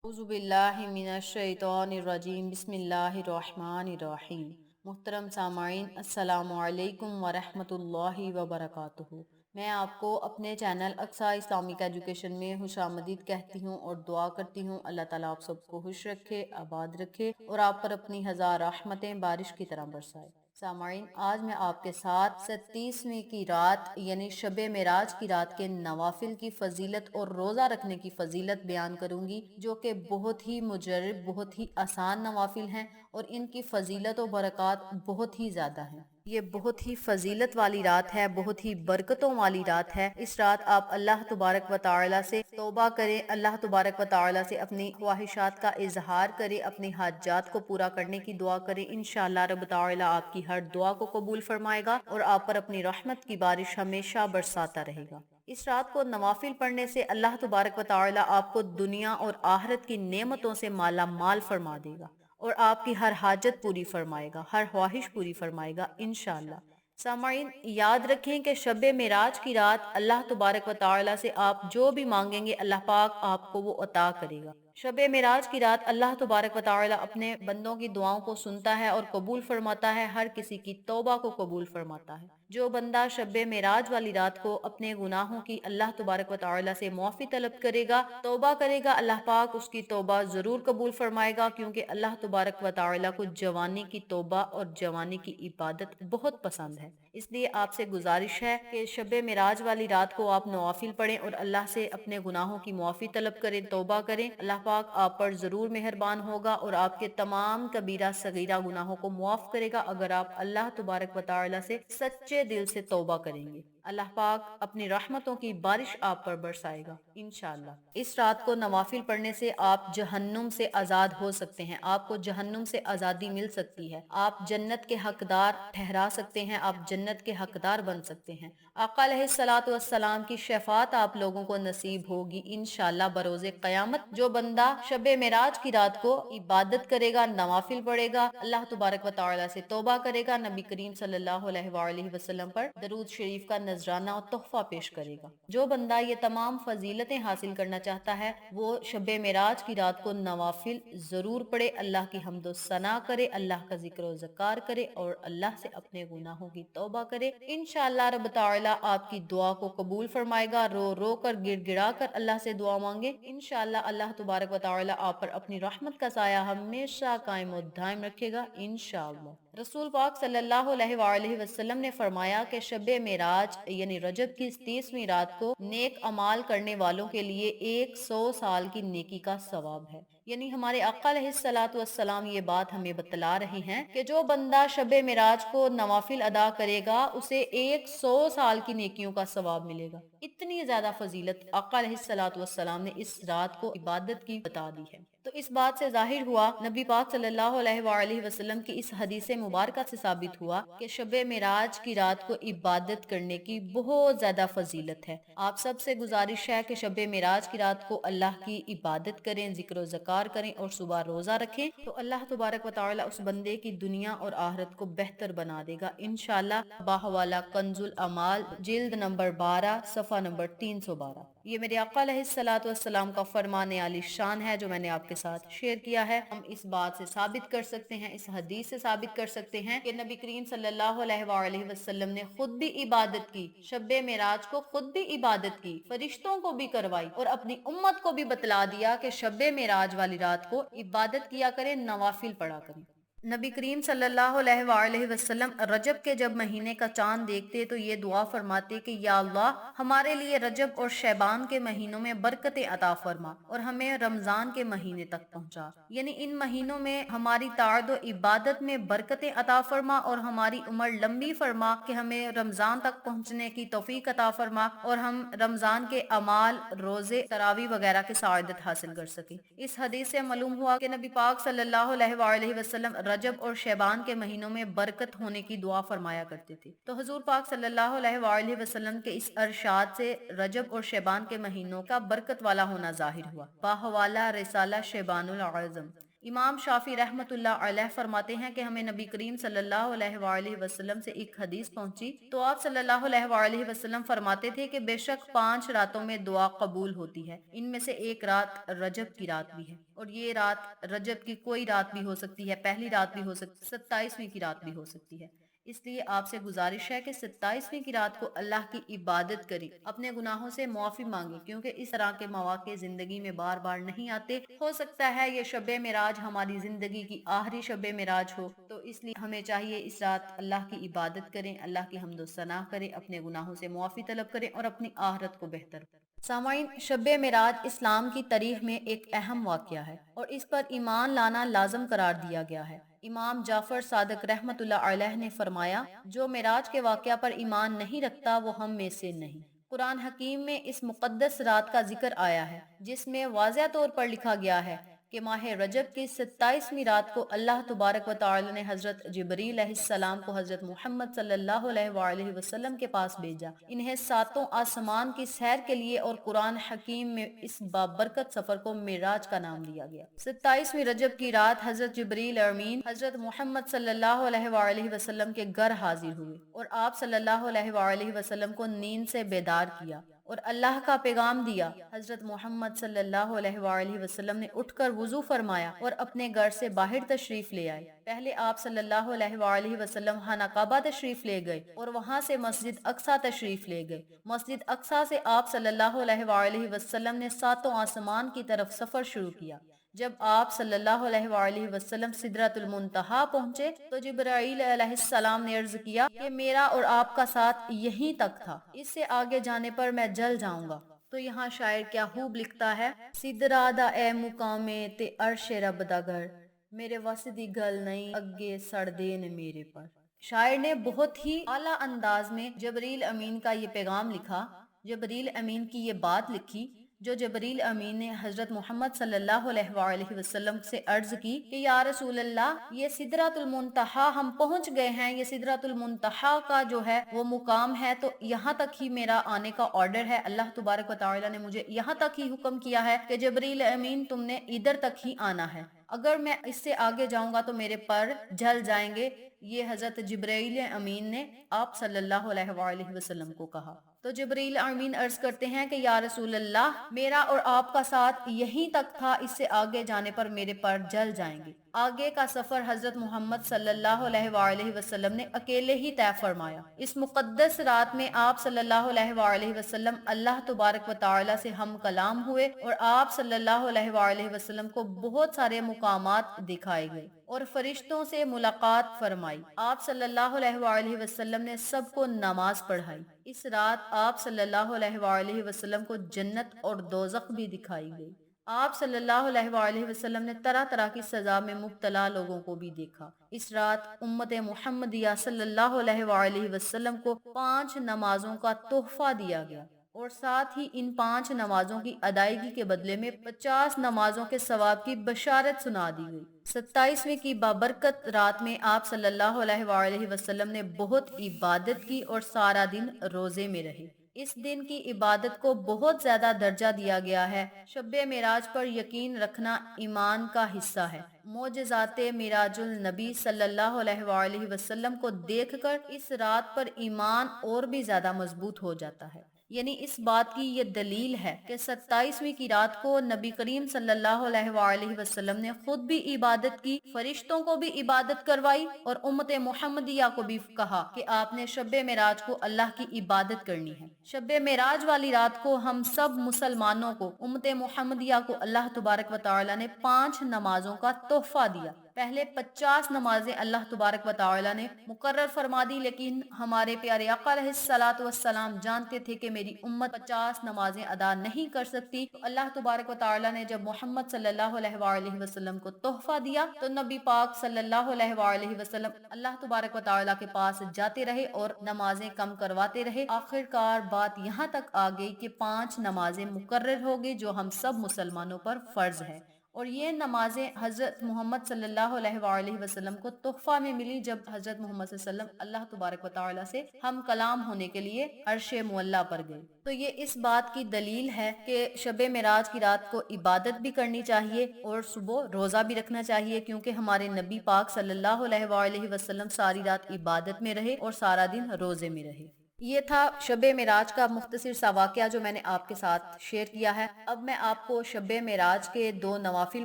اعوذ باللہ من الشیطان الرجیم بسم اللہ الرحمن الرحیم۔ محترم سامعین، السلام علیکم ورحمۃ اللہ وبرکاتہ۔ میں آپ کو اپنے چینل اقصیٰ اسلامک ایجوکیشن میں خوش آمدید کہتی ہوں اور دعا کرتی ہوں اللہ تعالیٰ آپ سب کو خوش رکھے، آباد رکھے اور آپ پر اپنی ہزار رحمتیں بارش کی طرح برسائے۔ سامعین، آج میں آپ کے ساتھ 37ویں کی رات یعنی شب معراج کی رات کے نوافل کی فضیلت اور روزہ رکھنے کی فضیلت بیان کروں گی، جو کہ بہت ہی مجرب، بہت ہی آسان نوافل ہیں اور ان کی فضیلت و برکات بہت ہی زیادہ ہیں۔ یہ بہت ہی فضیلت والی رات ہے، بہت ہی برکتوں والی رات ہے۔ اس رات آپ اللہ تبارک و تعالی سے توبہ کریں، اللہ تبارک و تعالی سے اپنی خواہشات کا اظہار کریں، اپنی حاجات کو پورا کرنے کی دعا کریں۔ انشاءاللہ رب تعالی آپ کی ہر دعا کو قبول فرمائے گا اور آپ پر اپنی رحمت کی بارش ہمیشہ برساتا رہے گا۔ اس رات کو نوافل پڑھنے سے اللہ تبارک و تعالی آپ کو دنیا اور آخرت کی نعمتوں سے مالا مال فرما دے گا اور آپ کی ہر حاجت پوری فرمائے گا، ہر خواہش پوری فرمائے گا انشاءاللہ۔ سامعین، یاد رکھیں کہ شب معراج کی رات اللہ تبارک و تعالی سے آپ جو بھی مانگیں گے اللہ پاک آپ کو وہ عطا کرے گا۔ شب معراج کی رات اللہ تبارک و تعالی اپنے بندوں کی دعاؤں کو سنتا ہے اور قبول فرماتا ہے، ہر کسی کی توبہ کو قبول فرماتا ہے۔ جو بندہ شب معراج والی رات کو اپنے گناہوں کی اللہ تبارک و تعالی سے معافی طلب کرے گا، توبہ کرے گا، اللہ پاک اس کی توبہ ضرور قبول فرمائے گا، کیونکہ اللہ تبارک و تعالی کو جوانی کی توبہ اور جوانی کی عبادت بہت پسند ہے۔ اس لیے آپ سے گزارش ہے کہ شب معراج والی رات کو آپ نوافل پڑھیں اور اللہ سے اپنے گناہوں کی معافی طلب کریں، توبہ کریں۔ اللہ پاک آپ پر ضرور مہربان ہوگا اور آپ کے تمام کبیرہ صغیرہ گناہوں کو معاف کرے گا اگر آپ اللہ تبارک و تعالی سے سچے دل سے توبہ کریں گے۔ اللہ پاک اپنی رحمتوں کی بارش آپ پر برسائے گا انشاءاللہ۔ اس رات کو نوافل پڑھنے سے آپ جہنم سے آزاد ہو سکتے ہیں، آپ کو جہنم سے آزادی مل سکتی ہے، آپ جنت کے حقدار ٹھہرا سکتے ہیں، آپ جنت کے حقدار بن سکتے ہیں۔ آقا علیہ الصلوۃ والسلام کی شفاعت آپ لوگوں کو نصیب ہوگی انشاءاللہ بروز قیامت۔ جو بندہ شب معراج کی رات کو عبادت کرے گا، نوافل پڑھے گا، اللہ تبارک و تعالی سے توبہ کرے گا، نبی کریم صلی اللہ علیہ وآلہ وسلم پر درود شریف کا نذرانہ اور تحفہ پیش کرے گا۔ جو بندہ یہ تمام فضیلتیں حاصل کرنا چاہتا ہے وہ شب معراج کی رات کو نوافل ضرور پڑھے، اللہ کی حمد و ثنا کرے، اللہ کا ذکر و ذکار کرے اور اللہ سے اپنے گناہوں کی توبہ کرے۔ انشاءاللہ رب تعالی آپ کی دعا کو قبول فرمائے گا۔ رو رو کر گڑ گڑا کر اللہ سے دعا مانگے، انشاءاللہ اللہ تبارک و تعالی آپ پر اپنی رحمت کا سایہ ہمیشہ قائم و دائم رکھے گا انشاءاللہ۔ رسول پاک صلی اللہ علیہ وآلہ وسلم نے فرمایا کہ شب معراج یعنی رجب کی 30ویں رات کو نیک اعمال کرنے والوں کے لیے 100 سال کی نیکی کا ثواب ہے۔ یعنی ہمارے آقا علیہ الصلوۃ والسلام یہ بات ہمیں بتلا رہے ہیں کہ جو بندہ شب معراج کو نوافل ادا کرے گا اسے 100 سال کی نیکیوں کا ثواب ملے گا۔ اتنی زیادہ فضیلت آقا علیہ الصلوۃ والسلام نے اس رات کو عبادت کی بتا دی ہے۔ تو اس بات سے ظاہر ہوا، نبی پاک صلی اللہ علیہ وآلہ وسلم کی اس حدیث مبارکہ سے ثابت ہوا کہ شب معراج کی رات کو عبادت کرنے کی بہت زیادہ فضیلت ہے۔ آپ سب سے گزارش ہے کہ شب معراج کی رات کو اللہ کی عبادت کریں، ذکر و ذکار کریں اور صبح روزہ رکھیں تو اللہ تبارک و تعالی اس بندے کی دنیا اور آخرت کو بہتر بنا دے گا انشاءاللہ۔ باحوالہ کنز الاعمال جلد نمبر 12 صفحہ نمبر 312۔ یہ میرے آقا علیہ الصلوۃ والسلام کا فرمان عالی شان ہے جو میں نے آپ کے ساتھ شیئر کیا ہے۔ ہم اس بات سے ثابت کر سکتے ہیں، اس حدیث سے ثابت کر سکتے ہیں کہ نبی کریم صلی اللہ علیہ وآلہ وسلم نے خود بھی عبادت کی، شب معراج کو خود بھی عبادت کی، فرشتوں کو بھی کروائی اور اپنی امت کو بھی بتلا دیا کہ شب معراج والی رات کو عبادت کیا کریں، نوافل پڑھا کریں۔ نبی کریم صلی اللہ علیہ وآلہ وسلم رجب کے جب مہینے کا چاند دیکھتے تو یہ دعا فرماتے کہ یا اللہ ہمارے لیے رجب اور شعبان کے مہینوں میں برکتیں عطا فرما اور ہمیں رمضان کے مہینے تک پہنچا، یعنی ان مہینوں میں ہماری طاعت و عبادت میں برکتیں عطا فرما اور ہماری عمر لمبی فرما کہ ہمیں رمضان تک پہنچنے کی توفیق عطا فرما اور ہم رمضان کے اعمال، روزے، تراویح وغیرہ کی سعادت حاصل کر سکیں۔ اس حدیث سے معلوم ہوا کہ نبی پاک صلی اللہ علیہ وآلہ وسلم رجب اور شعبان کے مہینوں میں برکت ہونے کی دعا فرمایا کرتے تھے۔ تو حضور پاک صلی اللہ علیہ وآلہ وسلم کے اس ارشاد سے رجب اور شعبان کے مہینوں کا برکت والا ہونا ظاہر ہوا۔ باحوالہ رسالہ شعبان العظم۔ امام شافعی رحمۃ اللہ علیہ فرماتے ہیں کہ ہمیں نبی کریم صلی اللہ علیہ وآلہ وسلم سے ایک حدیث پہنچی تو آپ صلی اللہ علیہ وآلہ وسلم فرماتے تھے کہ بے شک 5 راتوں میں دعا قبول ہوتی ہے، ان میں سے ایک رات رجب کی رات بھی ہے، اور یہ رات رجب کی کوئی رات بھی ہو سکتی ہے، پہلی رات بھی ہو سکتی ہے، 27ویں کی رات بھی ہو سکتی ہے۔ اس لیے آپ سے گزارش ہے کہ 27ویں کی رات کو اللہ کی عبادت کریں، اپنے گناہوں سے معافی مانگیں، کیونکہ اس طرح کے مواقع زندگی میں بار بار نہیں آتے۔ ہو سکتا ہے یہ شب معراج ہماری زندگی کی آخری شب معراج ہو، تو اس لیے ہمیں چاہیے اس رات اللہ کی عبادت کریں، اللہ کی حمد و ثنا کریں، اپنے گناہوں سے معافی طلب کریں اور اپنی آخرت کو بہتر کریں۔ سامعین، شب معراج اسلام کی تاریخ میں ایک اہم واقعہ ہے اور اس پر ایمان لانا لازم قرار دیا گیا ہے۔ امام جعفر صادق رحمت اللہ علیہ نے فرمایا، جو معراج کے واقعہ پر ایمان نہیں رکھتا وہ ہم میں سے نہیں۔ قرآن حکیم میں اس مقدس رات کا ذکر آیا ہے جس میں واضح طور پر لکھا گیا ہے کہ ماہ رجب کی 27ویں رات کو اللہ تبارک و تعالی نے حضرت جبریل علیہ السلام کو حضرت محمد صلی اللہ علیہ وآلہ وسلم کے پاس بھیجا، انہیں ساتوں آسمان کی سیر کے لیے، اور قرآن حکیم میں اس بابرکت سفر کو معراج کا نام دیا گیا۔ 27ویں رجب کی رات حضرت جبریل امین حضرت محمد صلی اللہ علیہ وآلہ وسلم کے گھر حاضر ہوئے اور آپ صلی اللہ علیہ وآلہ وسلم کو نیند سے بیدار کیا اور اللہ کا پیغام دیا۔ حضرت محمد صلی اللہ علیہ وآلہ وسلم نے اٹھ کر وضو فرمایا اور اپنے گھر سے باہر تشریف لے آئے۔ پہلے آپ صلی اللہ علیہ وآلہ وسلم خانہ کعبہ تشریف لے گئے اور وہاں سے مسجد اقصی تشریف لے گئے۔ مسجد اقصی سے آپ صلی اللہ علیہ وآلہ وسلم نے ساتوں آسمان کی طرف سفر شروع کیا۔ جب آپ صلی اللہ علیہ وآلہ وسلم سدرۃ المنتہا پہنچے تو جبرائیل علیہ السلام نے عرض کیا کہ میرا اور آپ کا ساتھ یہیں تک تھا، اس سے آگے جانے پر میں جل جاؤں گا۔ تو یہاں شاعر کیا خوب لکھتا ہے، سدرا دا اے مقامے تے عرش رب دا گھر، میرے وس دی گل نہیں اگے سڑ دے نے میرے پر۔ شاعر نے بہت ہی اعلیٰ انداز میں جبریل امین کا یہ پیغام لکھا، جبریل امین کی یہ بات لکھی جو جبریل امین نے حضرت محمد صلی اللہ علیہ وآلہ وسلم سے عرض کی کہ یا رسول اللہ، یہ سدرۃ المنتہا ہم پہنچ گئے ہیں، یہ سدرۃ المنتہا کا جو ہے وہ مقام ہے، تو یہاں تک ہی میرا آنے کا آرڈر ہے، اللہ تبارک و تعالی نے مجھے یہاں تک ہی حکم کیا ہے کہ جبریل امین تم نے ادھر تک ہی آنا ہے، اگر میں اس سے آگے جاؤں گا تو میرے پر جل جائیں گے۔ یہ حضرت جبرائیل امین نے آپ صلی اللہ علیہ وآلہ وسلم کو کہا۔ تو جبرائیل امین عرض کرتے ہیں کہ یا رسول اللہ، میرا اور آپ کا ساتھ یہیں تک تھا، اس سے آگے جانے پر میرے پر جل جائیں گے۔ آگے کا سفر حضرت محمد صلی اللہ علیہ وآلہ وسلم نے اکیلے ہی طے فرمایا۔ اس مقدس رات میں آپ صلی اللہ علیہ وآلہ وسلم اللہ تبارک و تعالی سے ہم کلام ہوئے اور آپ صلی اللہ علیہ وآلہ وسلم کو بہت سارے مقامات دکھائے گئے اور فرشتوں سے ملاقات فرمائی۔ آپ صلی اللہ علیہ وآلہ وسلم نے سب کو نماز پڑھائی۔ اس رات آپ صلی اللہ علیہ وآلہ وسلم کو جنت اور دوزخ بھی دکھائی گئی۔ آپ صلی اللہ علیہ وآلہ وسلم نے طرح طرح کی سزا میں مبتلا لوگوں کو بھی دیکھا۔ اس رات امت محمدیہ صلی اللہ علیہ وآلہ وسلم کو 5 نمازوں کا تحفہ دیا گیا اور ساتھ ہی ان 5 نمازوں کی ادائیگی کے بدلے میں 50 نمازوں کے ثواب کی بشارت سنا دی گئی۔ 27ویں کی بابرکت رات میں آپ صلی اللہ علیہ وآلہ وسلم نے بہت عبادت کی اور سارا دن روزے میں رہے۔ اس دن کی عبادت کو بہت زیادہ درجہ دیا گیا ہے۔ شب معراج پر یقین رکھنا ایمان کا حصہ ہے۔ معجزات معراج النبی صلی اللہ علیہ وآلہ وسلم کو دیکھ کر اس رات پر ایمان اور بھی زیادہ مضبوط ہو جاتا ہے۔ یعنی اس بات کی یہ دلیل ہے کہ 27ویں کی رات کو نبی کریم صلی اللہ علیہ وآلہ وسلم نے خود بھی عبادت کی، فرشتوں کو بھی عبادت کروائی اور امت محمدیہ کو بھی کہا کہ آپ نے شب معراج کو اللہ کی عبادت کرنی ہے۔ شب معراج والی رات کو ہم سب مسلمانوں کو، امت محمدیہ کو اللہ تبارک و تعالی نے 5 نمازوں کا تحفہ دیا۔ پہلے 50 نمازیں اللہ تبارک و تعالی نے مقرر فرما دی، لیکن ہمارے پیارے آقا علیہ الصلوۃ والسلام جانتے تھے کہ میری امت 50 نمازیں ادا نہیں کر سکتی، تو اللہ تبارک و تعالی نے جب محمد صلی اللہ علیہ وآلہ وسلم کو تحفہ دیا تو نبی پاک صلی اللہ علیہ وآلہ وسلم اللہ تبارک و تعالی کے پاس جاتے رہے اور نمازیں کم کرواتے رہے۔ آخر کار بات یہاں تک آ گئی کہ 5 نمازیں مقرر ہو گئی جو ہم سب مسلمانوں پر فرض ہے، اور یہ نمازیں حضرت محمد صلی اللہ علیہ وآلہ وسلم کو تحفہ میں ملی جب حضرت محمد صلی اللہ علیہ وسلم اللہ تبارک و تعالی سے ہم کلام ہونے کے لیے عرش معلیٰ پر گئے۔ تو یہ اس بات کی دلیل ہے کہ شب معراج کی رات کو عبادت بھی کرنی چاہیے اور صبح روزہ بھی رکھنا چاہیے، کیونکہ ہمارے نبی پاک صلی اللہ علیہ وآلہ وسلم ساری رات عبادت میں رہے اور سارا دن روزے میں رہے۔ یہ تھا شب معراج کا مختصر سا واقعہ جو میں نے آپ کے ساتھ شیئر کیا ہے۔ اب میں آپ کو شب معراج کے 2 نوافل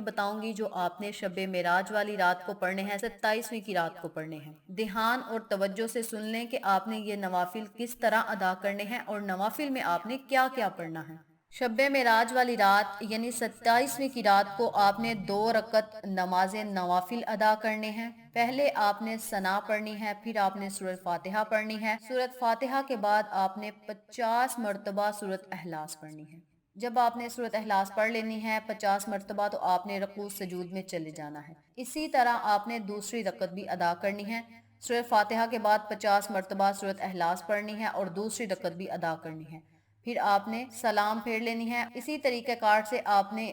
بتاؤں گی جو آپ نے شب معراج والی رات کو پڑھنے ہیں، 27ویں کی رات کو پڑھنے ہیں۔ دھیان اور توجہ سے سن لیں کہ آپ نے یہ نوافل کس طرح ادا کرنے ہیں اور نوافل میں آپ نے کیا کیا پڑھنا ہے۔ شب معراج والی رات یعنی 27ویں کی رات کو آپ نے 2 رکعت نماز نوافل ادا کرنے ہیں۔ پہلے آپ نے ثنا پڑھنی ہے، پھر آپ نے سورۃ فاتحہ پڑھنی ہے۔ سورۃ فاتحہ کے بعد آپ نے 50 مرتبہ سورۃ اخلاص پڑھنی ہے۔ جب آپ نے سورۃ اخلاص پڑھ لینی ہے 50 مرتبہ تو آپ نے رکوع سجود میں چلے جانا ہے۔ اسی طرح آپ نے دوسری رکعت بھی ادا کرنی ہے۔ سورۃ فاتحہ کے بعد 50 مرتبہ سورۃ اخلاص پڑھنی ہے اور دوسری رکعت بھی ادا کرنی ہے۔ پھر آپ نے سلام پھیر لینی ہے۔ اسی طریقہ کار سے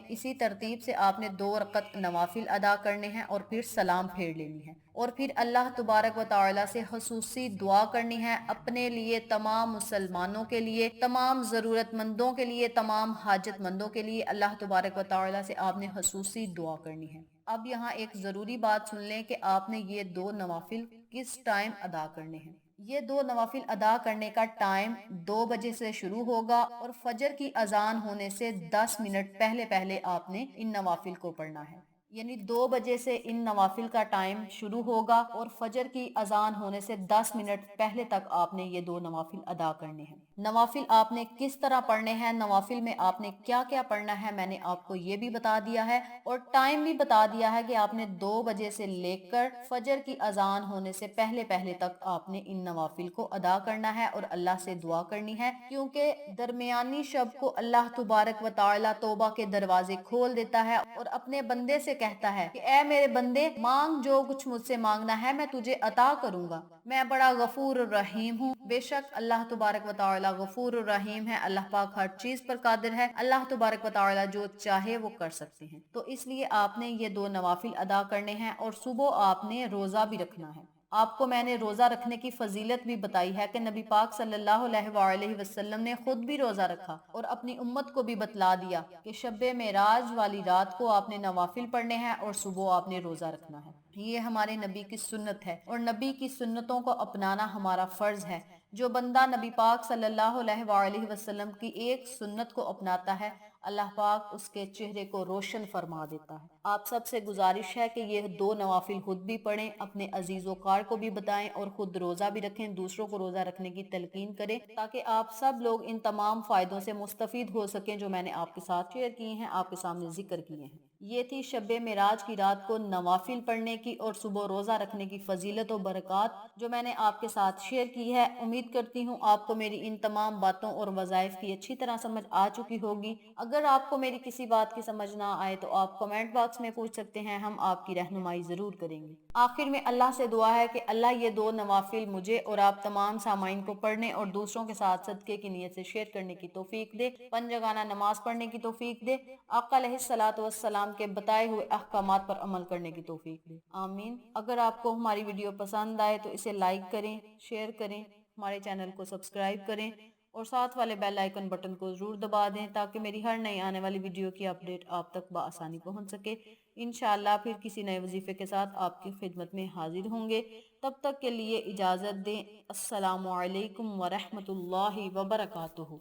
اسی ترتیب سے آپ نے 2 رکعت نوافل ادا کرنے ہیں اور پھر سلام پھیر لینی ہے، اور پھر اللہ تبارک و تعالی سے خصوصی دعا کرنی ہے، اپنے لیے، تمام مسلمانوں کے لیے، تمام ضرورت مندوں کے لیے، تمام حاجت مندوں کے لیے اللہ تبارک و تعالی سے آپ نے خصوصی دعا کرنی ہے۔ اب یہاں ایک ضروری بات سن لیں کہ آپ نے یہ 2 نوافل کس ٹائم ادا کرنے ہیں۔ یہ 2 نوافل ادا کرنے کا ٹائم 2 بجے سے شروع ہوگا اور فجر کی اذان ہونے سے 10 منٹ پہلے پہلے آپ نے ان نوافل کو پڑھنا ہے۔ یعنی 2 بجے سے ان نوافل کا ٹائم شروع ہوگا اور فجر کی اذان ہونے سے 10 منٹ پہلے تک آپ نے یہ 2 نوافل ادا کرنے ہیں۔ نوافل آپ نے کس طرح پڑھنے ہیں، نوافل میں آپ نے کیا کیا پڑھنا ہے، میں نے آپ کو یہ بھی بتا دیا ہے اور ٹائم بھی بتا دیا ہے کہ آپ نے 2 بجے سے لے کر فجر کی اذان ہونے سے پہلے پہلے تک آپ نے ان نوافل کو ادا کرنا ہے اور اللہ سے دعا کرنی ہے، کیونکہ درمیانی شب کو اللہ تبارک و تعالی توبہ کے دروازے کھول دیتا ہے اور اپنے بندے سے کہتا ہے کہ اے میرے بندے، مانگ جو کچھ مجھ سے مانگنا ہے میں تجھے عطا کروں گا، میں بڑا غفور الرحیم ہوں۔ بے شک اللہ تبارک و تعالی غفور الرحیم ہے، اللہ پاک ہر چیز پر قادر ہے، اللہ تبارک و تعالی جو چاہے وہ کر سکتے ہیں۔ تو اس لیے آپ نے یہ 2 نوافل ادا کرنے ہیں اور صبح آپ نے روزہ بھی رکھنا ہے۔ آپ کو میں نے روزہ رکھنے کی فضیلت بھی بتائی ہے کہ نبی پاک صلی اللہ علیہ وآلہ وسلم نے خود بھی روزہ رکھا اور اپنی امت کو بھی بتلا دیا کہ شب معراج والی رات کو آپ نے نوافل پڑھنے ہیں اور صبح آپ نے روزہ رکھنا ہے۔ یہ ہمارے نبی کی سنت ہے اور نبی کی سنتوں کو اپنانا ہمارا فرض ہے۔ جو بندہ نبی پاک صلی اللہ علیہ وآلہ وسلم کی ایک سنت کو اپناتا ہے، اللہ پاک اس کے چہرے کو روشن فرما دیتا ہے۔ آپ سب سے گزارش ہے کہ یہ 2 نوافل خود بھی پڑھیں، اپنے عزیز و کار کو بھی بتائیں اور خود روزہ بھی رکھیں، دوسروں کو روزہ رکھنے کی تلقین کریں تاکہ آپ سب لوگ ان تمام فائدوں سے مستفید ہو سکیں جو میں نے آپ کے ساتھ شیئر کیے ہیں، آپ کے سامنے ذکر کیے ہیں۔ یہ تھی شب معراج کی رات کو نوافل پڑھنے کی اور صبح روزہ رکھنے کی فضیلت و برکات جو میں نے آپ کے ساتھ شیئر کی ہے۔ امید کرتی ہوں آپ کو میری ان تمام باتوں اور وظائف کی اچھی طرح سمجھ آ چکی ہوگی۔ اگر آپ کو میری کسی بات کی سمجھ نہ آئے تو آپ کمنٹ باکس میں پوچھ سکتے ہیں، ہم آپ کی رہنمائی ضرور کریں گے۔ آخر میں اللہ سے دعا ہے کہ اللہ یہ 2 نوافل مجھے اور آپ تمام سامعین کو پڑھنے اور دوسروں کے ساتھ صدقے کی نیت سے شیئر کرنے کی توفیق دے، 5 جگانہ نماز پڑھنے کی توفیق دے، آقا علیہ الصلوۃ والسلام کے بتائے ہوئے احکامات پر عمل کرنے کی توفیق دے، آمین۔ اگر آپ کو ہماری ویڈیو پسند آئے تو اسے لائک کریں، شیئر کریں، ہمارے چینل کو سبسکرائب کریں اور ساتھ والے بیل آئیکن بٹن کو ضرور دبا دیں تاکہ میری ہر نئی آنے والی ویڈیو کی اپڈیٹ آپ تک بآسانی پہنچ سکے۔ انشاءاللہ پھر کسی نئے وظیفے کے ساتھ آپ کی خدمت میں حاضر ہوں گے، تب تک کے لیے اجازت دیں۔ السلام علیکم ورحمۃ اللہ وبرکاتہ۔